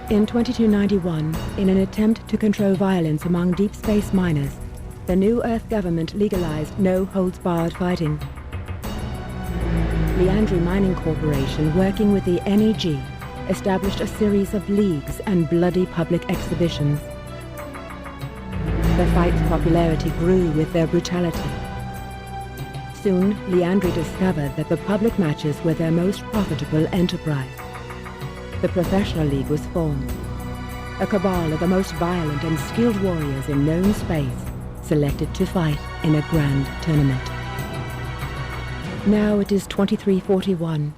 In 2291, in an attempt to control violence among deep space miners, the New Earth government legalized no-holds-barred fighting. Leandri Mining Corporation, working with the NEG, established a series of leagues and bloody public exhibitions. The fight's popularity grew with their brutality. Soon, Leandri discovered that the public matches were their most profitable enterprise. The professional league was formed. A cabal of the most violent and skilled warriors in known space, selected to fight in a grand tournament. Now it is 2341.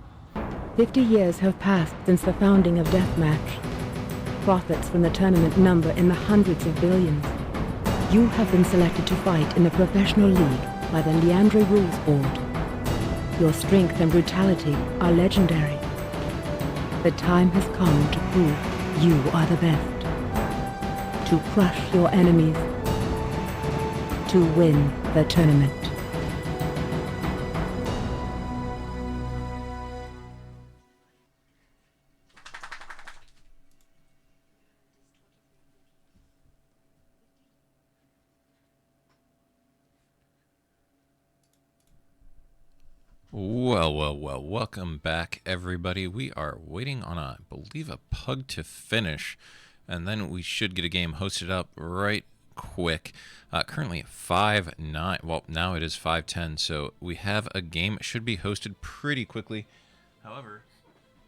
50 years have passed since the founding of Deathmatch. Profits from the tournament number in the hundreds of billions. You have been selected to fight in the professional league by the Leandri Rules Board. Your strength and brutality are legendary. The time has come to prove you are the best. To crush your enemies. To win the tournament. Well, welcome back, everybody. We are waiting on, I believe, a pug to finish, and then we should get a game hosted up right quick. Currently 5-9, well, now it is 5-10, so we have a game. It should be hosted pretty quickly. However,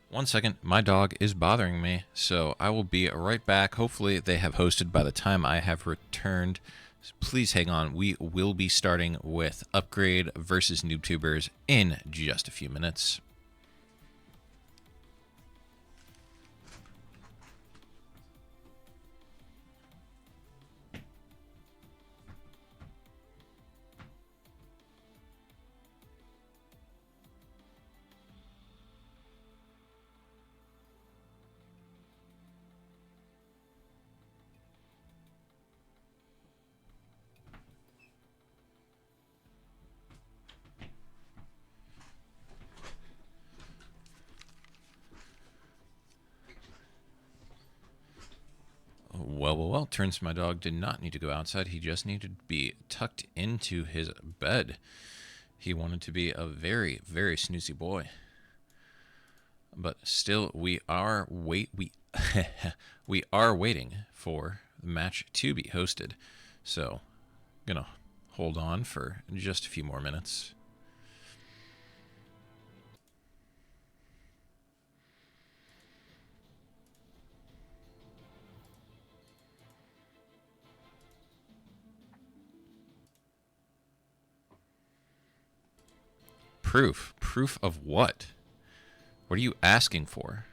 one second, my dog is bothering me, so I will be right back. Hopefully they have hosted by the time I have returned. Please hang on. We will be starting with Upgrade versus NoobTubers in just a few minutes. Well, turns my dog did not need to go outside. He just needed to be tucked into his bed. He wanted to be a very, very snoozy boy. But still, we are waiting for the match to be hosted. So, gonna hold on for just a few more minutes. Proof? Proof of what? What are you asking for?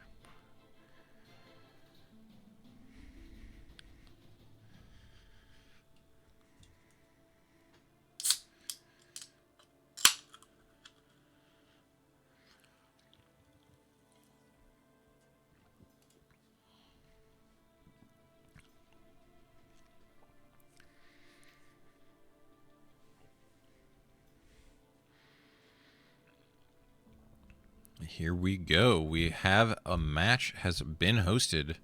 Here we go. We have a match has been hosted.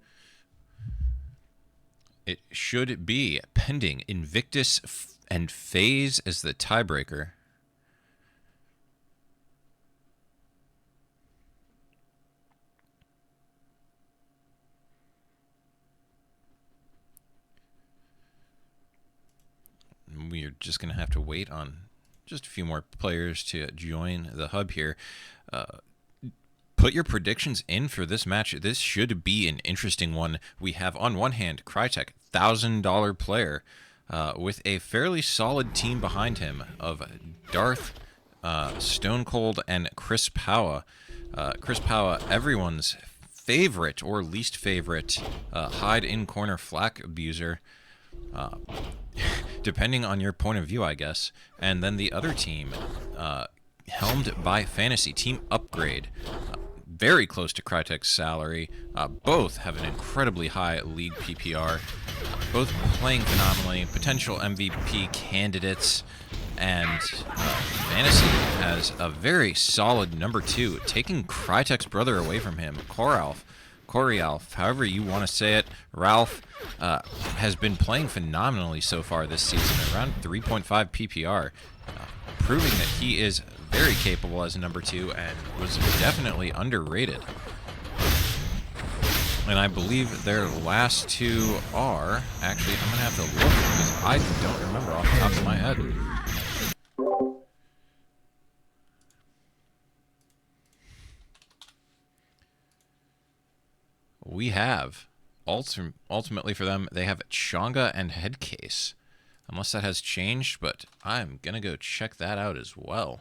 It should be pending Invictus and FaZe as the tiebreaker. We are just going to have to wait on just a few more players to join the hub here. Put your predictions in for this match. This should be an interesting one. We have, on one hand, Crytek, $1,000 player, with a fairly solid team behind him of Darth, Stone Cold, and Chris Powa. Chris Powa, everyone's favorite or least favorite hide-in-corner flak abuser, depending on your point of view, I guess. And then the other team, helmed by Fantasy, Team Upgrade, very close to Crytek's salary. Both have an incredibly high league PPR. Both playing phenomenally, potential MVP candidates, and Fantasy has a very solid number 2, taking Crytek's brother away from him, Koralf. Corialf, however you want to say it. Ralph has been playing phenomenally so far this season, around 3.5 PPR, proving that he is very capable as a number 2 and was definitely underrated. And I believe their last 2 are... Actually, I'm going to have to look because I don't remember off the top of my head. We have, ultimately for them, they have Chonga and Headcase. Unless that has changed, but I'm going to go check that out as well.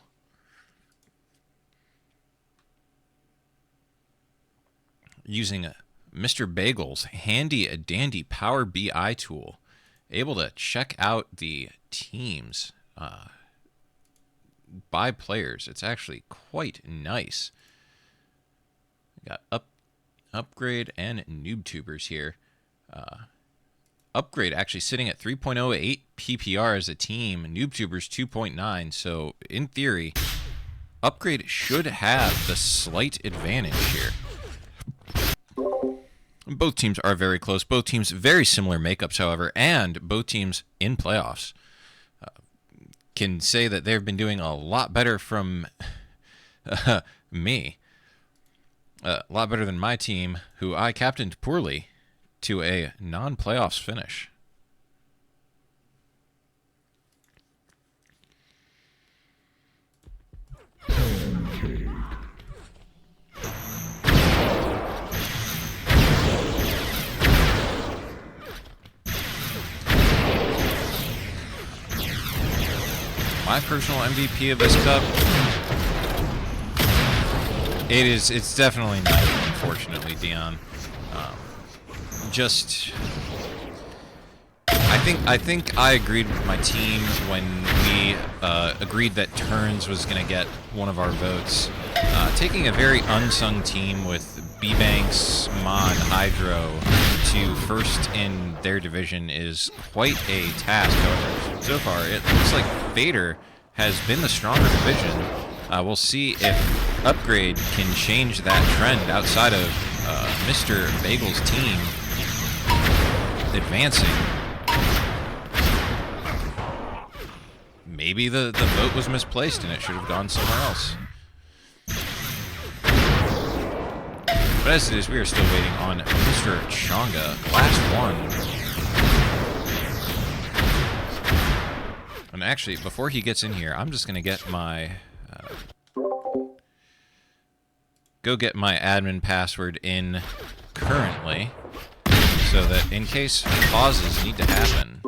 Using Mr. Bagel's handy-dandy Power BI tool, able to check out the teams by players. It's actually quite nice. We got Upgrade and NoobTubers here. Upgrade actually sitting at 3.08 PPR as a team. NoobTubers 2.9. So in theory, Upgrade should have the slight advantage here. Both teams are very close. Both teams very similar makeups, however, and both teams in playoffs. Can say that they've been doing a lot better from me. A lot better than my team, who I captained poorly, to a non-playoffs finish. My personal MVP of this cup, it's definitely not, unfortunately, Dion. I think I agreed with my team when we agreed that Turns was going to get one of our votes. Taking a very unsung team with B-Banks, Ma, and Hydro to first in their division is quite a task, however. So far, it looks like Vader has been the stronger division. We'll see if Upgrade can change that trend outside of Mr. Bagel's team advancing. Maybe the vote was misplaced and it should have gone somewhere else. But as it is, we are still waiting on Mr. Chonga. Last one. And actually, before he gets in here, I'm just going to get my... go get my admin password in currently, so that in case pauses need to happen,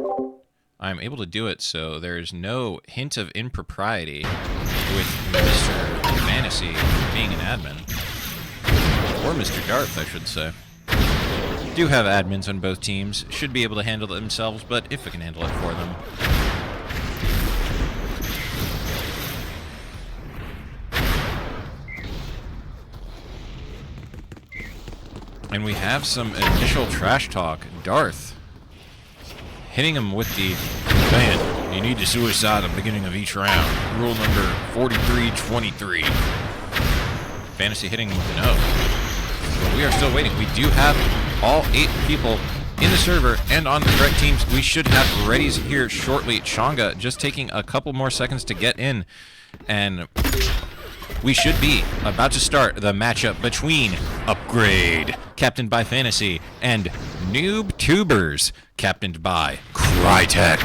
I'm able to do it so there's no hint of impropriety with Mr. Fantasy being an admin. Or Mr. Darth, I should say. Do have admins on both teams. Should be able to handle it themselves, but if I can handle it for them. And we have some initial trash talk. Darth hitting him with the ban. You need to suicide at the beginning of each round. Rule number 4323. Fantasy hitting him with an O. But we are still waiting. We do have all 8 people in the server and on the correct teams. We should have readies here shortly. Chonga just taking a couple more seconds to get in. And we should be about to start the matchup between Upgrade, captained by Fantasy, and NoobTubers, captained by Crytek.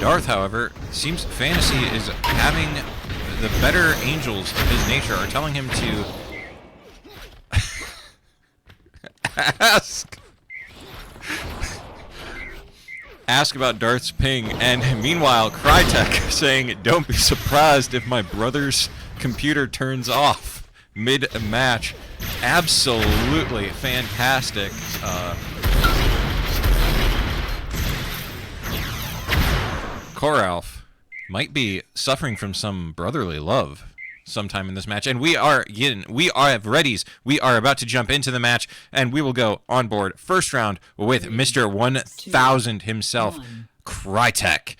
Darth, however, seems Fantasy is having the better angels of his nature are telling him to ask about Darth's ping, and meanwhile Crytek saying, don't be surprised if my brother's computer turns off mid-match. Absolutely fantastic. Koralf might be suffering from some brotherly love sometime in this match, and we are have readies. We are about to jump into the match, and we will go on board first round with Mr. 1000 himself, Crytek.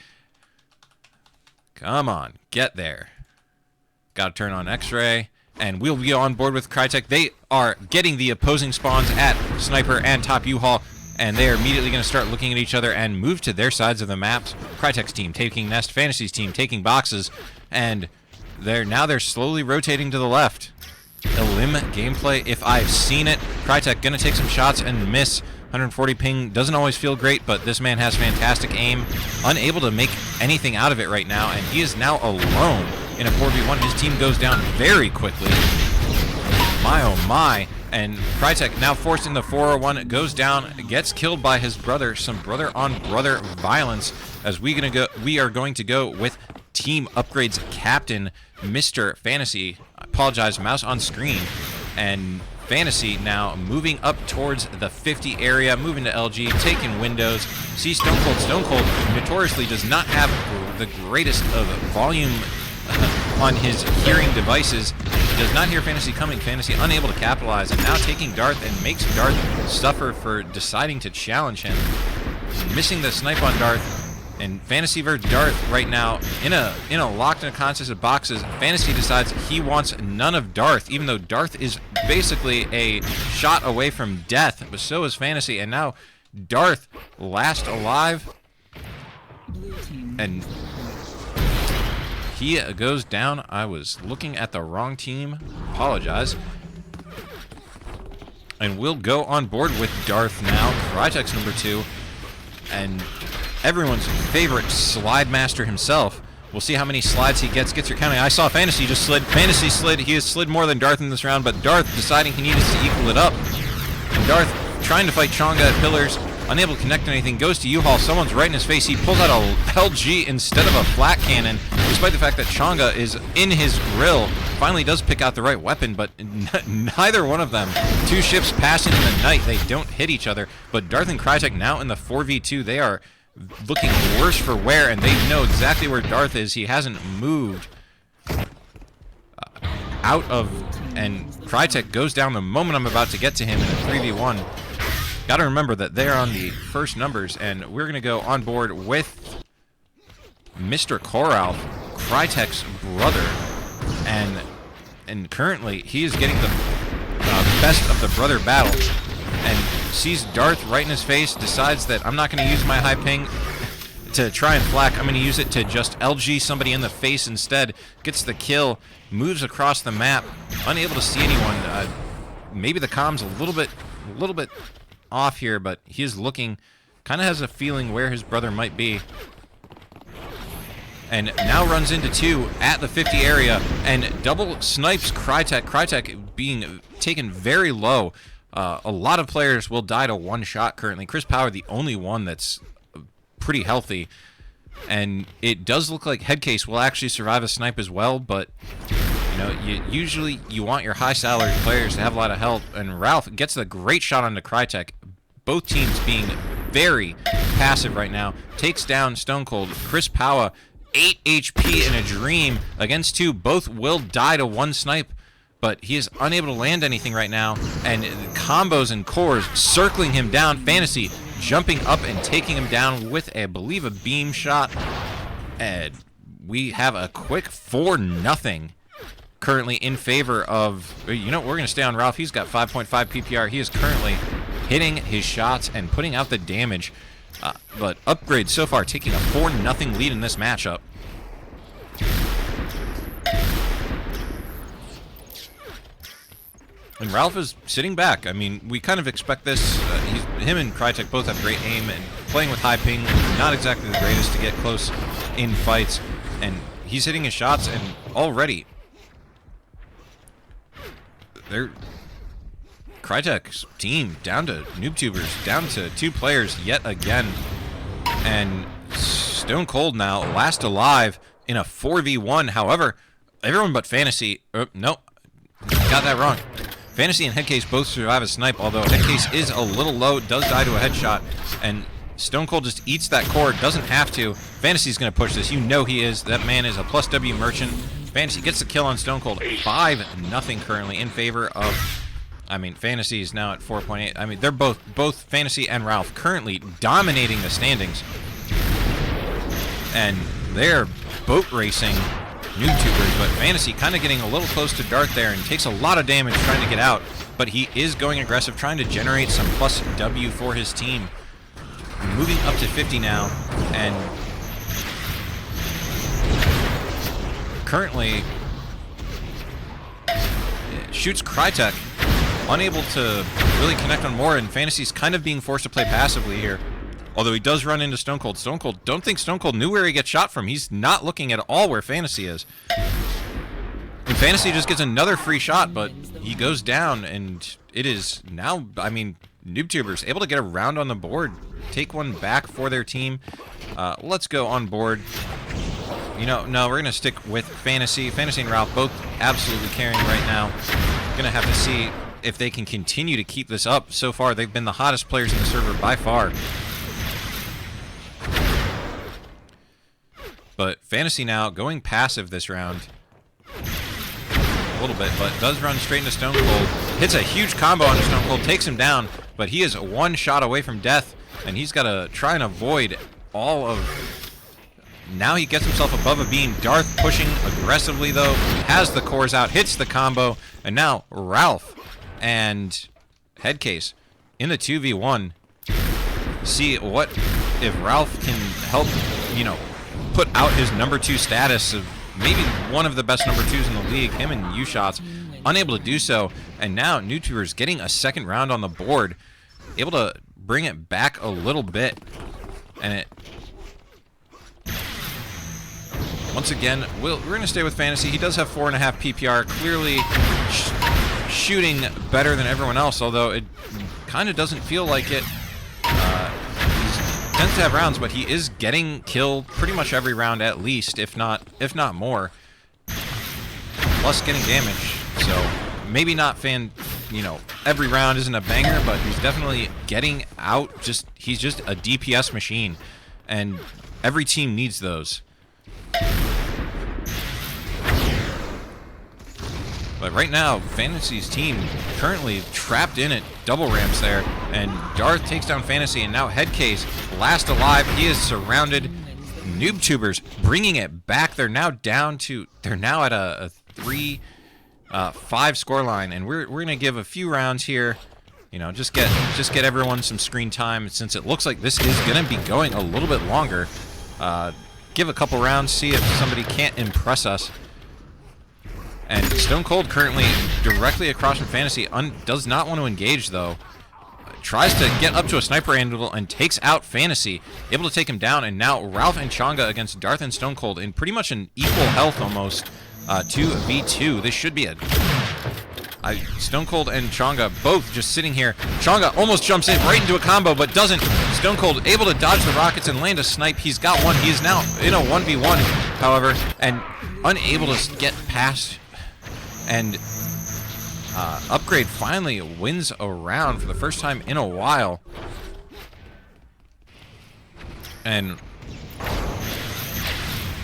Come on, get there. Got to turn on X-Ray, and we'll be on board with Crytek. They are getting the opposing spawns at Sniper and top U-Haul, and they are immediately going to start looking at each other and move to their sides of the maps. Crytek's team taking Nest, Fantasy's team taking boxes, and they're slowly rotating to the left. Elim gameplay, if I've seen it. Crytek going to take some shots and miss. 140 ping doesn't always feel great, but this man has fantastic aim. Unable to make anything out of it right now, and he is now alone in a 4v1. His team goes down very quickly. My oh my. And Crytek now forced in the 401, goes down, gets killed by his brother. Some brother-on-brother violence as we are going to go with Team Upgrades captain, Mr. Fantasy. I apologize, mouse on screen. And Fantasy now moving up towards the 50 area, moving to LG, taking windows. See Stone Cold. Stone Cold notoriously does not have the greatest of volume on his hearing devices. He does not hear Fantasy coming. Fantasy unable to capitalize, and now taking Darth, and makes Darth suffer for deciding to challenge him. Missing the snipe on Darth. And Fantasy versus Darth right now in a locked in a contest of boxes. Fantasy decides he wants none of Darth, even though Darth is basically a shot away from death, but so is Fantasy. And now Darth last alive, and he goes down. I was looking at the wrong team. Apologize. And we'll go on board with Darth now. Crytek's number 2. And everyone's favorite slide master himself. We'll see how many slides he gets your counting. I saw Fantasy just slid. Fantasy slid. He has slid more than Darth in this round, but Darth deciding he needed to equal it up. And Darth trying to fight Chonga at pillars, unable to connect anything, goes to U-Haul. Someone's right in his face. He pulls out a LG instead of a flat cannon, despite the fact that Chonga is in his grill. Finally does pick out the right weapon, but neither one of them. Two ships passing in the night. They don't hit each other, but Darth and Crytek now in the 4v2. They are looking worse for wear, and they know exactly where Darth is. He hasn't moved out of, and Crytek goes down the moment I'm about to get to him in a 3v1. Got to remember that they're on the first numbers, and we're going to go on board with Mr. Koralf, Crytek's brother, and currently he is getting the best of the brother battle, and sees Darth right in his face, decides that I'm not going to use my high ping to try and flak. I'm going to use it to just LG somebody in the face instead. Gets the kill, moves across the map, unable to see anyone. Maybe the comm's a little bit off here, but he is looking, kind of has a feeling where his brother might be. And now runs into 2 at the 50 area and double snipes Crytek. Crytek being taken very low. A lot of players will die to one shot currently. Chris Power, the only one that's pretty healthy. And it does look like Headcase will actually survive a snipe as well, but you know, usually you want your high salary players to have a lot of health. And Ralph gets a great shot onto Crytek. Both teams being very passive right now. Takes down Stone Cold. Chris Power, 8 HP in a dream against 2. Both will die to one snipe, but he is unable to land anything right now, and combos and cores circling him down. Fantasy jumping up and taking him down with, I believe, a beam shot. And we have a quick 4-0 currently in favor of, you know, we're going to stay on Ralph. He's got 5.5 PPR. He is currently hitting his shots and putting out the damage. But Upgrade so far taking a 4-0 lead in this matchup. And Ralph is sitting back. I mean, we kind of expect this. Him and Crytek both have great aim, and playing with high ping, not exactly the greatest to get close in fights. And he's hitting his shots, and already they're Crytek's team down to NoobTubers, down to 2 players yet again. And Stone Cold now last alive in a 4v1. However, everyone but Fantasy, no, got that wrong. Fantasy and Headcase both survive a snipe, although Headcase is a little low, does die to a headshot, and Stone Cold just eats that core, doesn't have to. Fantasy's going to push this. You know he is. That man is a plus W merchant. Fantasy gets the kill on Stone Cold. 5-0 currently in favor of, I mean, Fantasy is now at 4.8. I mean, they're both Fantasy and Ralph currently dominating the standings. And they're boat racing NoobTubers, but Fantasy kind of getting a little close to Darth there and takes a lot of damage trying to get out, but he is going aggressive, trying to generate some plus W for his team. Moving up to 50 now, and currently shoots Crytek, unable to really connect on more, and Fantasy's kind of being forced to play passively here. Although he does run into Stone Cold. Stone Cold, don't think Stone Cold knew where he gets shot from. He's not looking at all where Fantasy is. And Fantasy just gets another free shot, but he goes down, and it is now, I mean, NoobTubers able to get a round on the board, take one back for their team. Let's go on board. You know, no, we're going to stick with Fantasy. Fantasy and Ralph both absolutely carrying right now. Going to have to see if they can continue to keep this up. So far, they've been the hottest players in the server by far. But Fantasy now going passive this round. A little bit, but does run straight into Stone Cold. Hits a huge combo on Stone Cold, takes him down, but he is one shot away from death, and he's got to try and avoid all of... Now he gets himself above a beam. Darth pushing aggressively, though. He has the cores out, hits the combo, and now Ralph and Headcase in the 2v1. See what if Ralph can help, you know, put out his number 2 status of maybe one of the best number 2s in the league, him and U-Shots, unable to do so, and now NoobTubers getting a second round on the board, able to bring it back a little bit, and it, once again, we're going to stay with Fantasy. He does have 4.5 PPR, clearly shooting better than everyone else, although it kind of doesn't feel like it. Tends to have rounds, but he is getting killed pretty much every round at least, if not more. Plus getting damage. So maybe not you know, every round isn't a banger, but he's definitely getting out. He's just a DPS machine, and every team needs those. But right now, Fantasy's team currently trapped in it, double ramps there, and Darth takes down Fantasy, and now Headcase, last alive. He is surrounded. NoobTubers bringing it back. They're now down to, they're now at a 3-5 scoreline, and we're gonna give a few rounds here. You know, just get everyone some screen time, since it looks like this is gonna be going a little bit longer. Give a couple rounds, see if somebody can't impress us. And Stone Cold currently directly across from Fantasy, does not want to engage though. Tries to get up to a sniper angle and takes out Fantasy, able to take him down. And now Ralph and Changa against Darth and Stone Cold in pretty much an equal health almost. 2v2. This should be a... Stone Cold and Changa both just sitting here. Changa almost jumps in right into a combo, but doesn't. Stone Cold able to dodge the rockets and land a snipe. He's got one. He is now in a 1v1, however, and unable to get past. And Upgrade finally wins a round for the first time in a while. And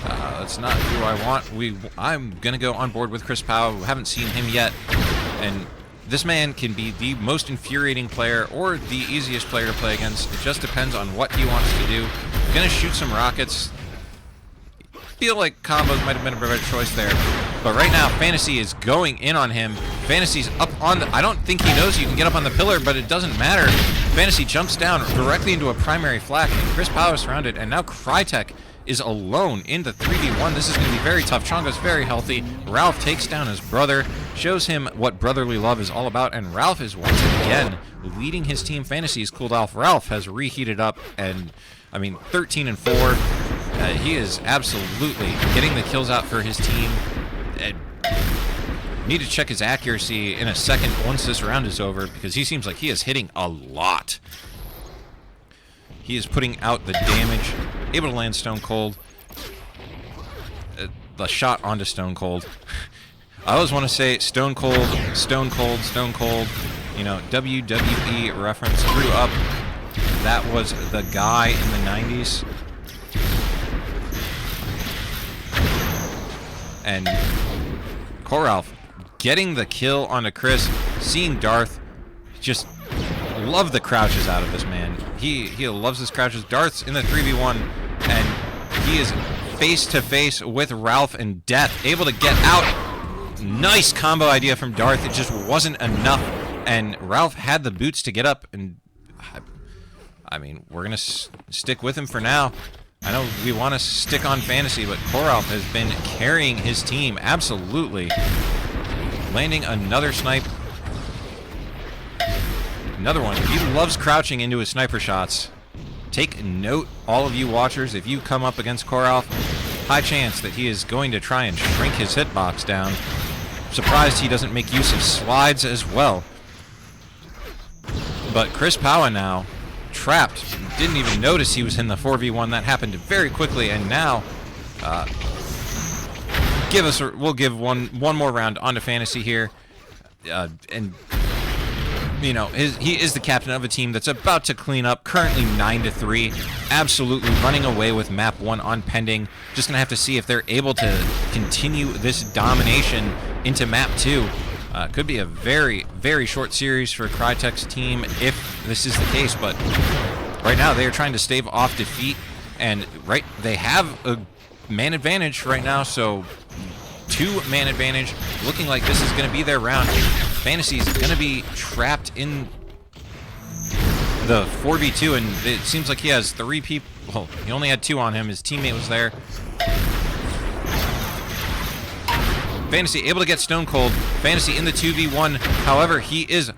that's not who I want. I'm going to go on board with Chris Powell. Haven't seen him yet. And this man can be the most infuriating player or the easiest player to play against. It just depends on what he wants to do. Going to shoot some rockets. Feel like combos might have been a better choice there. But right now, Fantasy is going in on him. Fantasy's up on the... I don't think he knows you can get up on the pillar, but it doesn't matter. Fantasy jumps down directly into a primary flak, and Chris Powell is surrounded, and now Crytek is alone in the 3v1. This is going to be very tough. Chonga's very healthy. Ralph takes down his brother, shows him what brotherly love is all about, and Ralph is once again leading his team. Fantasy's cooled off. Ralph has reheated up, and, I mean, 13-4. He is absolutely getting the kills out for his team. Need to check his accuracy in a second once this round is over, because he seems like he is hitting a lot. He is putting out the damage, able to land Stone Cold. The shot onto Stone Cold. I always want to say Stone Cold, Stone Cold, Stone Cold. You know, WWE reference. Grew up. That was the guy in the 90s. And Koralf getting the kill onto Chris, seeing Darth, just love the crouches out of this man. He loves his crouches. Darth's in the 3v1, and he is face-to-face with Ralph and Death. Able to get out. Nice combo idea from Darth. It just wasn't enough. And Ralph had the boots to get up. And, I mean, we're going to stick with him for now. I know we want to stick on Fantasy, but Koralf has been carrying his team. Absolutely. Landing another snipe. Another one. He loves crouching into his sniper shots. Take note, all of you watchers, if you come up against Koralf, high chance that he is going to try and shrink his hitbox down. Surprised he doesn't make use of slides as well. But Chris Powa now, trapped. Didn't even notice he was in the 4v1. That happened very quickly, and now we'll give one more round onto Fantasy here. And you know, he is the captain of a team that's about to clean up, currently 9-3, absolutely running away with map 1 on pending. Just gonna have to see if they're able to continue this domination into map 2. Could be a very, very short series for Crytek's team if this is the case, but right now they are trying to stave off defeat, and they have a man advantage right now, so 2-man advantage, looking like this is going to be their round. Fantasy's going to be trapped in the 4v2, and it seems like he has 3 people. Well, he only had 2 on him. His teammate was there. Fantasy able to get Stone Cold. Fantasy in the 2v1. However, he is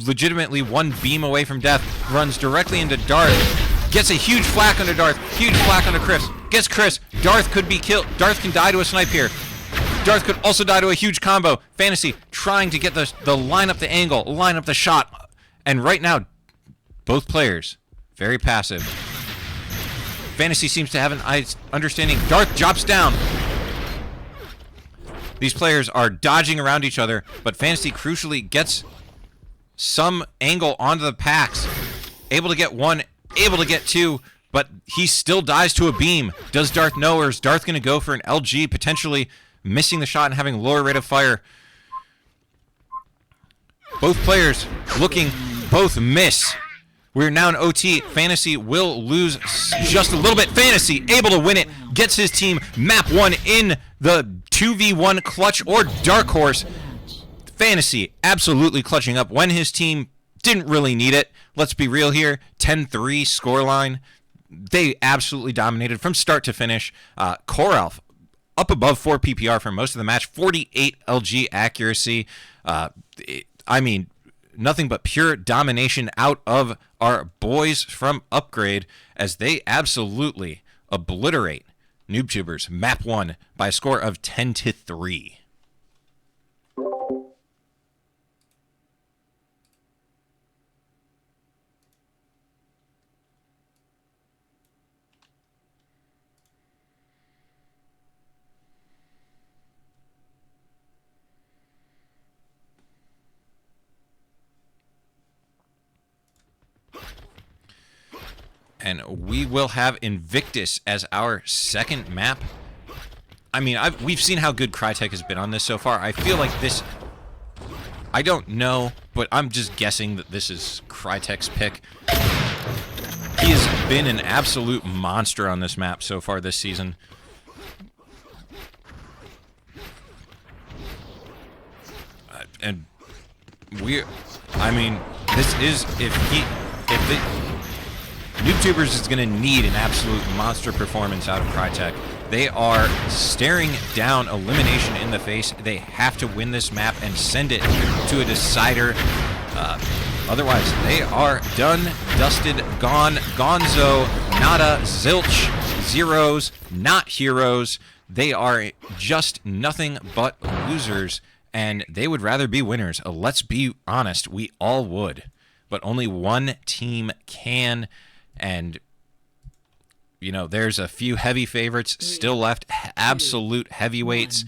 legitimately 1 beam away from death. Runs directly into Darth. Gets a huge flak onto Darth. Huge flak onto Chris. Gets Chris. Darth could be killed. Darth can die to a snipe here. Darth could also die to a huge combo. Fantasy trying to get the line up the angle, line up the shot. And right now, both players very passive. Fantasy seems to have an understanding. Darth drops down. These players are dodging around each other, but Fantasy crucially gets some angle onto the packs. Able to get 1, able to get 2, but he still dies to a beam. Does Darth know, or is Darth going to go for an LG, potentially missing the shot and having lower rate of fire? Both players looking, both miss. We're now in OT. Fantasy will lose just a little bit. Fantasy able to win it. Gets his team map 1 in the 2v1 clutch or dark horse. Fantasy absolutely clutching up when his team didn't really need it. Let's be real here. 10-3 scoreline. They absolutely dominated from start to finish. Koralf up above 4 PPR for most of the match. 48 LG accuracy. I mean, nothing but pure domination out of our boys from Upgrade as they absolutely obliterate NoobTubers map 1 by a score of 10-3. And we will have Invictus as our second map. I mean, we've seen how good Crytek has been on this so far. I feel like this... I don't know, but I'm just guessing that this is Crytek's pick. He has been an absolute monster on this map so far this season. And I mean, this is... If NoobTubers is going to need an absolute monster performance out of Crytek. They are staring down elimination in the face. They have to win this map and send it to a decider. Otherwise, they are done, dusted, gone, gonzo, nada, zilch, zeros, not heroes. They are just nothing but losers, and they would rather be winners. Let's be honest, we all would. But only one team can. And, you know, there's a few heavy favorites still left, absolute heavyweights.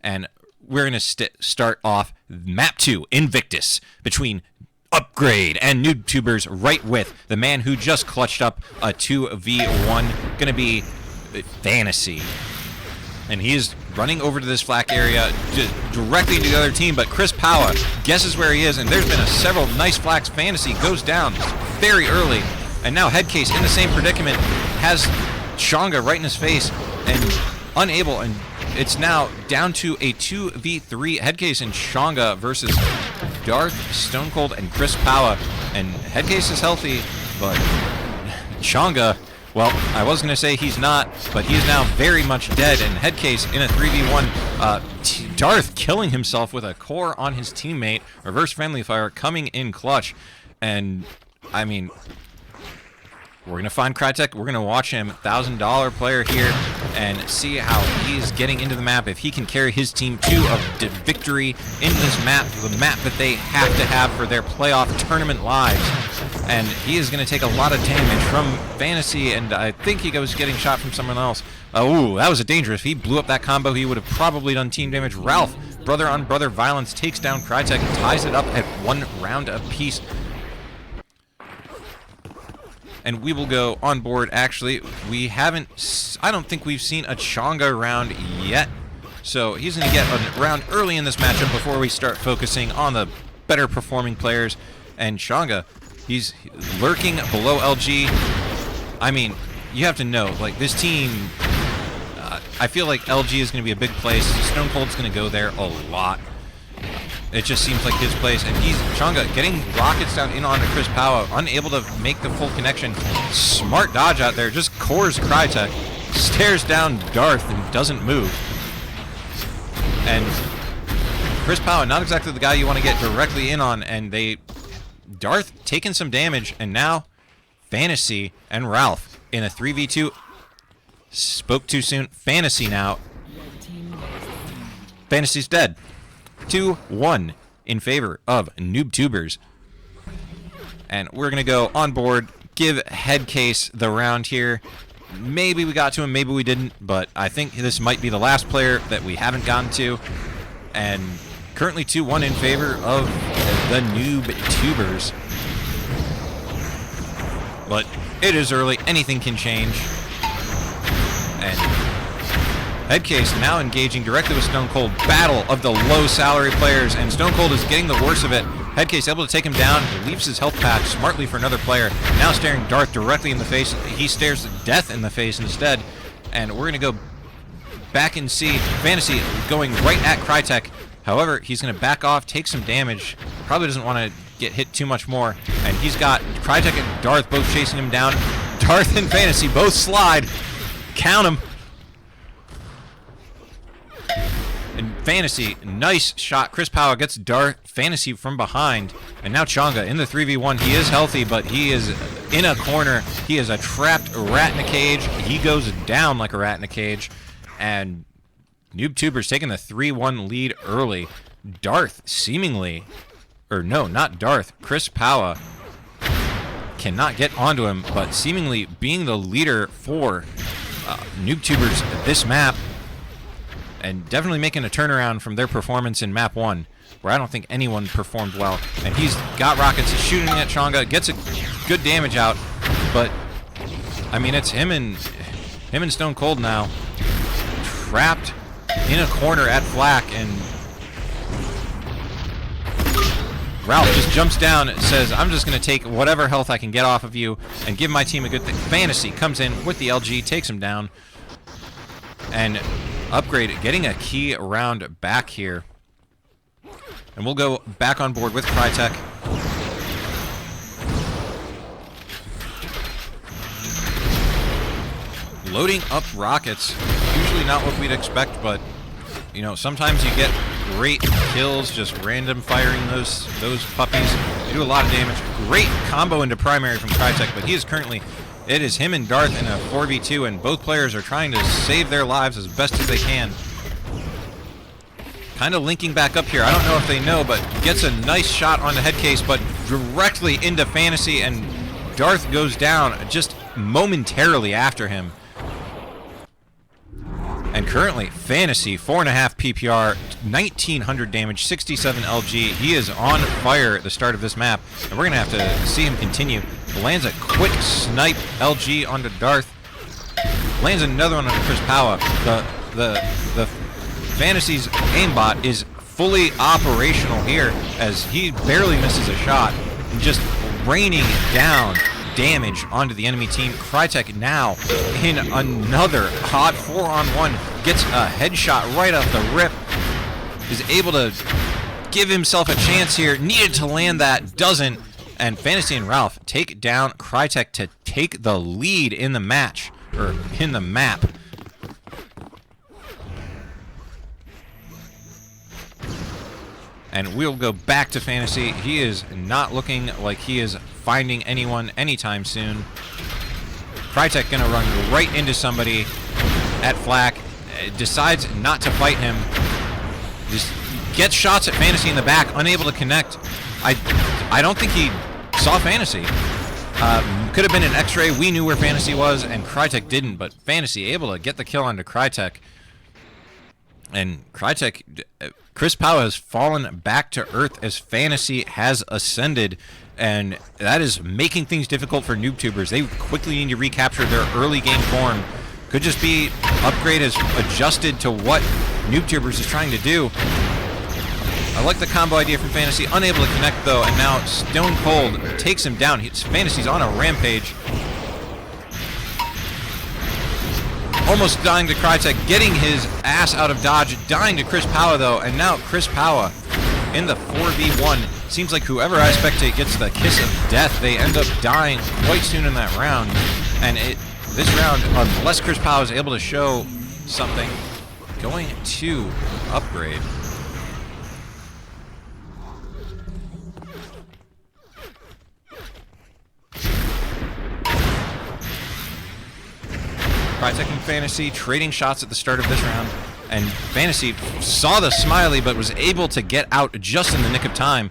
And we're going to start off map 2, Invictus, between Upgrade and NoobTubers, right with the man who just clutched up a 2v1, going to be Fantasy. And he is running over to this flak area directly to the other team, but Chris Powa guesses where he is, and there's been several nice flaks. Fantasy goes down very early. And now Headcase in the same predicament, has Shanga right in his face. and unable, and it's now down to a 2v3 Headcase and Shanga versus Darth, Stone Cold, and Chris Powa. And Headcase is healthy, but Shanga, well, I was going to say he's not, but he's now very much dead, and Headcase in a 3v1. Darth killing himself with a core on his teammate, reverse friendly fire coming in clutch, and I mean, we're going to find Crytek, we're going to watch him, $1,000 player here, and see how he's getting into the map, if he can carry his team to a victory in this map, the map that they have to have for their playoff tournament lives. And he is going to take a lot of damage from Fantasy, and I think he was getting shot from someone else. Oh, that was a dangerous. If he blew up that combo, he would have probably done team damage. Ralph, brother-on-brother violence, takes down Crytek and ties it up at 1 round apiece. And we will go on board. Actually, we haven't, I don't think we've seen a Chonga round yet. So he's going to get a round early in this matchup before we start focusing on the better performing players. And Chonga, he's lurking below LG. I mean, you have to know, like, this team, I feel like LG is going to be a big place. Stone Cold's going to go there a lot. It just seems like his place, and he's Chonga getting rockets down in onto Chris Powa, unable to make the full connection. Smart dodge out there, just cores Crytek, stares down Darth and doesn't move. And Chris Powa, not exactly the guy you want to get directly in on, and Darth taking some damage, and now Fantasy and Ralph in a 3v2. Spoke too soon. Fantasy now. Fantasy's dead. 2-1 in favor of NoobTubers. And we're going to go on board, give Headcase the round here. Maybe we got to him, maybe we didn't, but I think this might be the last player that we haven't gotten to. And currently 2-1 in favor of the NoobTubers. But it is early, anything can change. And Headcase now engaging directly with Stone Cold. Battle of the low salary players, and Stone Cold is getting the worst of it. Headcase able to take him down. He leaves his health pack smartly for another player. Now staring Darth directly in the face. He stares death in the face instead. And we're going to go back and see Fantasy going right at Crytek. However, he's going to back off, take some damage. Probably doesn't want to get hit too much more. And he's got Crytek and Darth both chasing him down. Darth and Fantasy both slide. Count them. And Fantasy, nice shot. Chris Powa gets Darth, Fantasy from behind. And now Chonga in the 3v1. He is healthy, but he is in a corner. He is a trapped rat in a cage. He goes down like a rat in a cage. And NoobTubers taking the 3-1 lead early. Darth seemingly, or no, not Darth, Chris Powa cannot get onto him, but seemingly being the leader for NoobTubers this map. And definitely making a turnaround from their performance in map 1, where I don't think anyone performed well. And he's got rockets, he's shooting at Chonga, gets a good damage out, but I mean, it's him and Stone Cold now, trapped in a corner at Flak, and Ralph just jumps down and says, I'm just going to take whatever health I can get off of you and give my team a good thing. Fantasy comes in with the LG, takes him down, and Upgrade getting a key round back here. And we'll go back on board with Crytek. Loading up rockets. Usually not what we'd expect, but you know, sometimes you get great kills just random firing those puppies. They do a lot of damage. Great combo into primary from Crytek, but he is currently, it is him and Darth in a 4v2, and both players are trying to save their lives as best as they can. Kind of linking back up here. I don't know if they know, but gets a nice shot on the Headcase, but directly into Fantasy, and Darth goes down just momentarily after him. And currently, Fantasy, 4.5 PPR, 1900 damage, 67 LG. He is on fire at the start of this map, and we're going to have to see him continue. Lands a quick snipe LG onto Darth. Lands another one on Chris Powa. The Fantasy's aimbot is fully operational here, as he barely misses a shot, and just raining down damage onto the enemy team. Crytek now in another hot 4-on-1. Gets a headshot right off the rip. Is able to give himself a chance here. Needed to land that. Doesn't. And Fantasy and Ralph take down Crytek to take the lead in the match. Or in the map. And we'll go back to Fantasy. He is not looking like he is finding anyone anytime soon. Crytek gonna run right into somebody at Flak. Decides not to fight him. Just gets shots at Fantasy in the back, unable to connect. I don't think he saw Fantasy. Could have been an X-ray. We knew where Fantasy was, and Crytek didn't. But Fantasy able to get the kill onto Crytek. And Crytek, Chris Powell has fallen back to earth as Fantasy has ascended, and that is making things difficult for NoobTubers. They quickly need to recapture their early game form. Could just be Upgrade has adjusted to what NoobTubers is trying to do. I like the combo idea from Fantasy. Unable to connect though, and now Stone Cold takes him down. Fantasy's on a rampage. Almost dying to Crytek, getting his ass out of dodge, dying to Chris Power though, and now Chris Power in the 4v1. Seems like whoever I spectate gets the kiss of death. They end up dying quite soon in that round, and this round, unless Chris Power is able to show something, going to Upgrade. Crytek and Fantasy trading shots at the start of this round, and Fantasy saw the smiley but was able to get out just in the nick of time.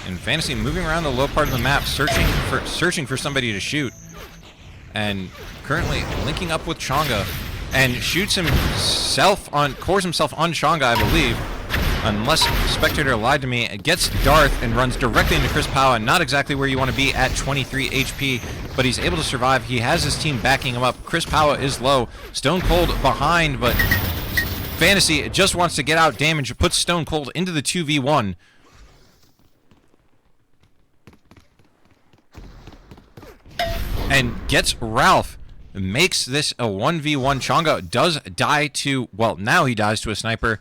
And Fantasy moving around the low part of the map, searching for somebody to shoot, and currently linking up with Chonga, and shoots himself on, cores himself on Chonga, I believe. Unless Spectator lied to me, it gets Darth and runs directly into Chris Power. Not exactly where you want to be at 23 HP, but he's able to survive. He has his team backing him up. Chris Power is low. Stone Cold behind, but Fantasy just wants to get out damage. Puts Stone Cold into the 2v1. And gets Ralph. Makes this a 1v1. Chonga does die to, well, now he dies to a sniper.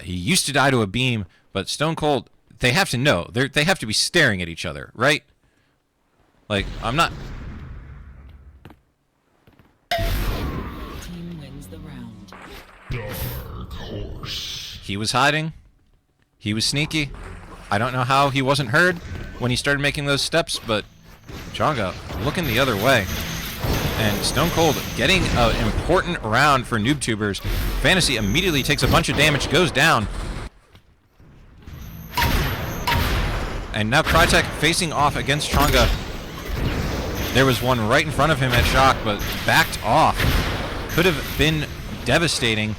He used to die to a beam, but Stone Cold, they have to know. They have to be staring at each other, right? Like, I'm not... Team wins the round. Dark horse. He was hiding. He was sneaky. I don't know how he wasn't heard when he started making those steps, but Chonga looking the other way. And Stone Cold getting an important round for NoobTubers. Fantasy immediately takes a bunch of damage, goes down. And now Crytek facing off against Chonga. There was one right in front of him at Shock, but backed off. Could have been devastating.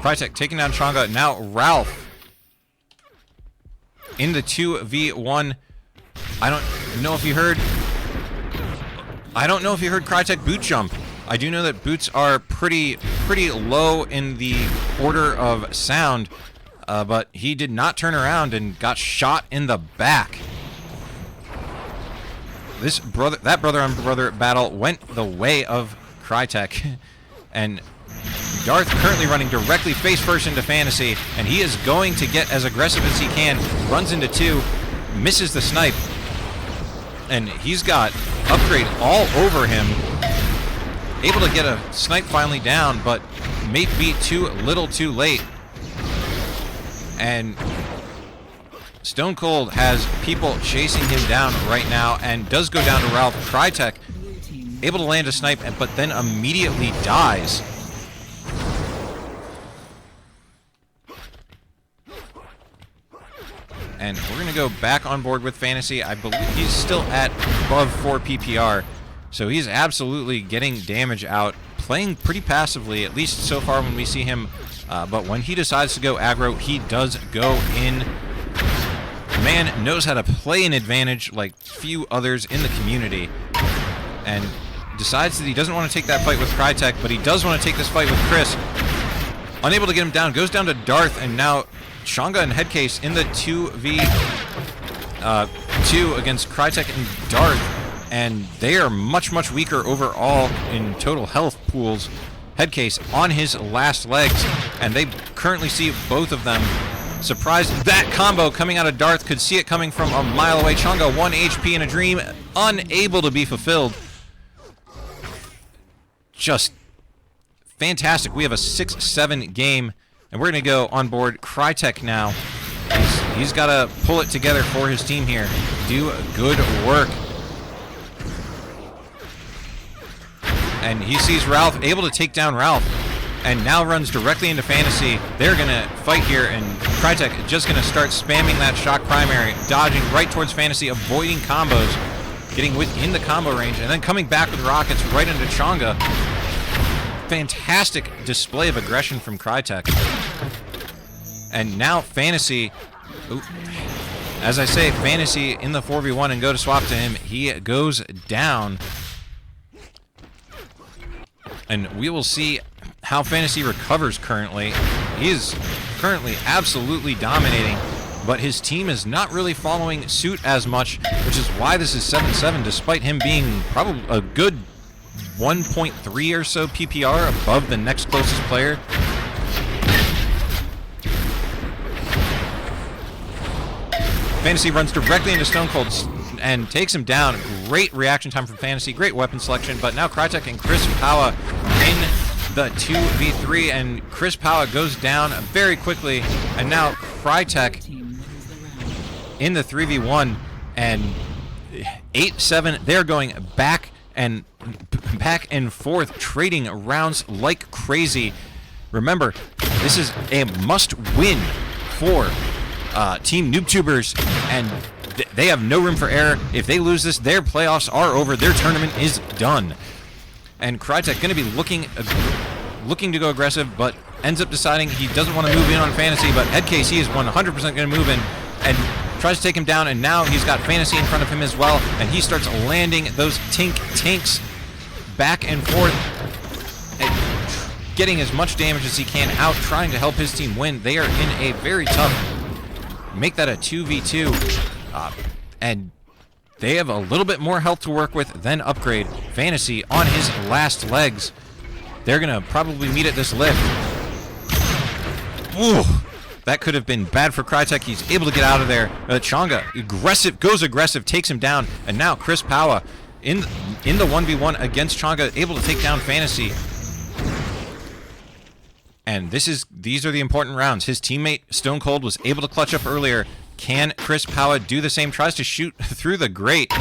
Crytek taking down Chonga. Now Ralph in the 2v1. I don't know if you heard Crytek boot jump. I do know that boots are pretty low in the order of sound, but he did not turn around and got shot in the back. That brother-on-brother battle went the way of Crytek, and Darth currently running directly face first into Fantasy, and he is going to get as aggressive as he can. Runs into two, misses the snipe, and he's got Upgrade all over him. Able to get a snipe finally down, but may be too little too late. And Stone Cold has people chasing him down right now, and does go down to Ralph. Crytek able to land a snipe, but then immediately dies. And we're going to go back on board with Fantasy. I believe he's still at above 4 PPR. So he's absolutely getting damage out. Playing pretty passively, at least so far when we see him. But when he decides to go aggro, he does go in man knows how to play an advantage like few others in the community, and decides that he doesn't want to take that fight with Crytek, but he does want to take this fight with Chris. Unable to get him down, goes down to Darth, and now Changa and Headcase in the 2v2 against Crytek and Darth, and they are much, much weaker overall in total health pools. Headcase on his last legs, and they currently see both of them. Surprised that combo coming out of Darth, could see it coming from a mile away. Changa 1 HP in a dream, unable to be fulfilled. Just fantastic. We have a 6-7 game, and we're going to go on board Crytek now. He's got to pull it together for his team here. Do good work. And he sees Ralph, able to take down Ralph, and now runs directly into Fantasy. They're going to fight here, and Crytek just going to start spamming that shock primary, dodging right towards Fantasy, avoiding combos, getting within the combo range, and then coming back with rockets right into Changa. Fantastic display of aggression from Crytek. And now Fantasy, as I say, Fantasy in the 4v1 and go to swap to him. He goes down. And we will see how Fantasy recovers currently. He is currently absolutely dominating, but his team is not really following suit as much, which is why this is 7-7, despite him being probably a good 1.3 or so PPR above the next closest player. Fantasy runs directly into Stone Cold and takes him down. Great reaction time from Fantasy, great weapon selection, but now Crytek and Chris Powa in the 2v3, and Chris Powa goes down very quickly, and now Crytek in the 3v1, and 8-7, they're going back and forth, trading rounds like crazy. Remember, this is a must-win for Team NoobTubers, and they have no room for error. If they lose this, their playoffs are over. Their tournament is done. And Crytek going to be looking to go aggressive, but ends up deciding he doesn't want to move in on Fantasy, but Headcase, he is 100% going to move in and tries to take him down, and now he's got Fantasy in front of him as well, and he starts landing those tanks back and forth, and getting as much damage as he can out, trying to help his team win. They are in a very tough, make that a 2v2, and they have a little bit more health to work with than Upgrade. Fantasy on his last legs. They're going to probably meet at this lift. Ooh, that could have been bad for Crytek. He's able to get out of there. Changa, goes aggressive, takes him down, and now Chris Powa in the 1v1 against Changa, able to take down Fantasy. And these are the important rounds. His teammate Stone Cold was able to clutch up earlier. Can Chris Powa do the same? Tries to shoot through the grate.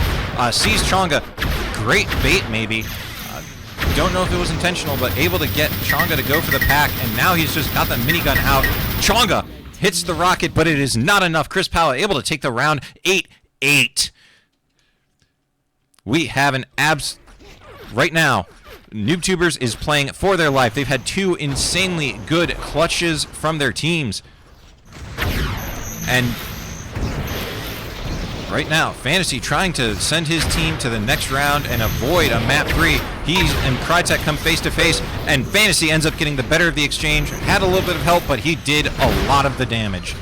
Sees Changa. Great bait, maybe. Don't know if it was intentional, but able to get Changa to go for the pack, and now he's just got the minigun out. Changa hits the rocket, but it is not enough. Chris Powa able to take the round. 8-8. We have an right now, NoobTubers is playing for their life. They've had two insanely good clutches from their teams. And right now, Fantasy trying to send his team to the next round and avoid a map 3. He's and Crytek come face to face, and Fantasy ends up getting the better of the exchange. Had a little bit of help, but he did a lot of the damage.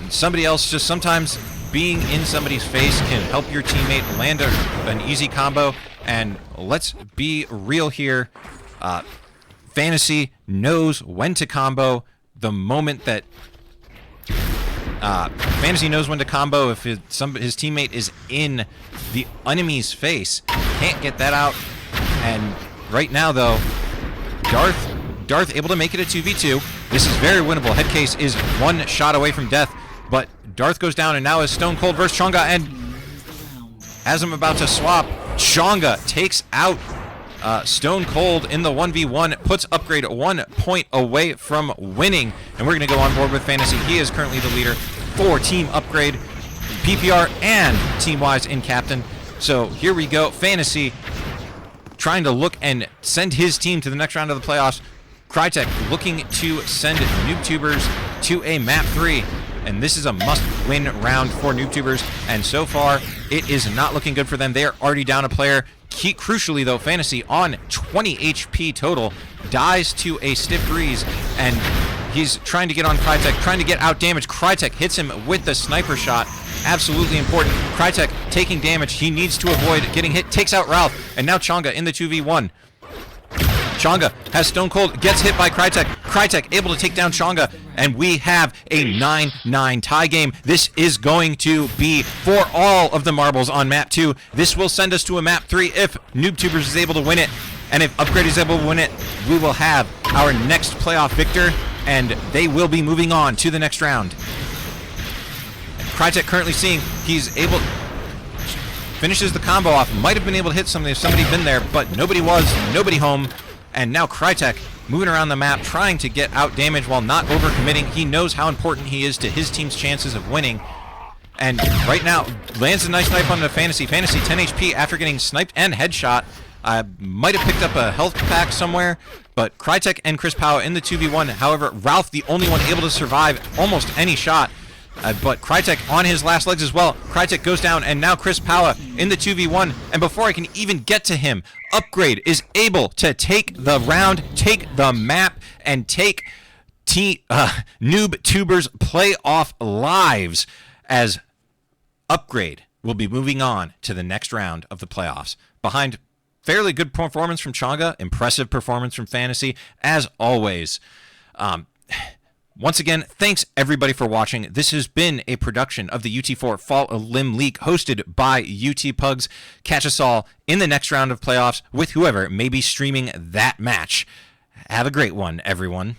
And somebody else, just sometimes being in somebody's face can help your teammate land an easy combo. And let's be real here. Fantasy knows when to combo the moment that Fantasy knows when to combo if his teammate is in the enemy's face. Can't get that out. And right now, though, Darth able to make it a 2v2. This is very winnable. Headcase is one shot away from death, but Darth goes down, and now is Stone Cold versus Changa, and as I'm about to swap, Changa takes out Stone Cold in the 1v1, puts Upgrade 1 point away from winning, and we're going to go on board with Fantasy. He is currently the leader for Team Upgrade, PPR, and team-wise in Captain. So here we go. Fantasy trying to look and send his team to the next round of the playoffs. Crytek looking to send NoobTubers to a map 3. and this is a must-win round for NoobTubers, and so far, it is not looking good for them. They are already down a player. Crucially, though, Fantasy on 20 HP total dies to a stiff breeze, and he's trying to get on Crytek, trying to get out damage. Crytek hits him with the sniper shot. Absolutely important. Crytek taking damage. He needs to avoid getting hit. Takes out Ralph, and now Chonga in the 2v1. Chonga has Stone Cold, gets hit by Crytek. Crytek able to take down Chonga, and we have a 9-9 tie game. This is going to be for all of the marbles on map 2. This will send us to a map 3 if NoobTubers is able to win it, and if Upgrade is able to win it, we will have our next playoff victor, and they will be moving on to the next round. Crytek currently seeing he's able, finishes the combo off, might have been able to hit somebody if somebody been there, but nobody was, nobody home. And now Crytek moving around the map, trying to get out damage while not overcommitting. He knows how important he is to his team's chances of winning. And right now, lands a nice snipe on the Fantasy. Fantasy 10 HP after getting sniped and headshot. Might have picked up a health pack somewhere, but Crytek and Chris Powell in the 2v1. However, Ralph the only one able to survive almost any shot. But Crytek on his last legs as well. Crytek goes down, and now Chris Powell in the 2v1. And before I can even get to him, Upgrade is able to take the round, take the map, and take NoobTubers playoff lives, as Upgrade will be moving on to the next round of the playoffs. Behind fairly good performance from Chonga, impressive performance from Fantasy, as always. Once again, thanks everybody for watching. This has been a production of the UT4 Fall Elim League hosted by UTPugs. Catch us all in the next round of playoffs with whoever may be streaming that match. Have a great one, everyone.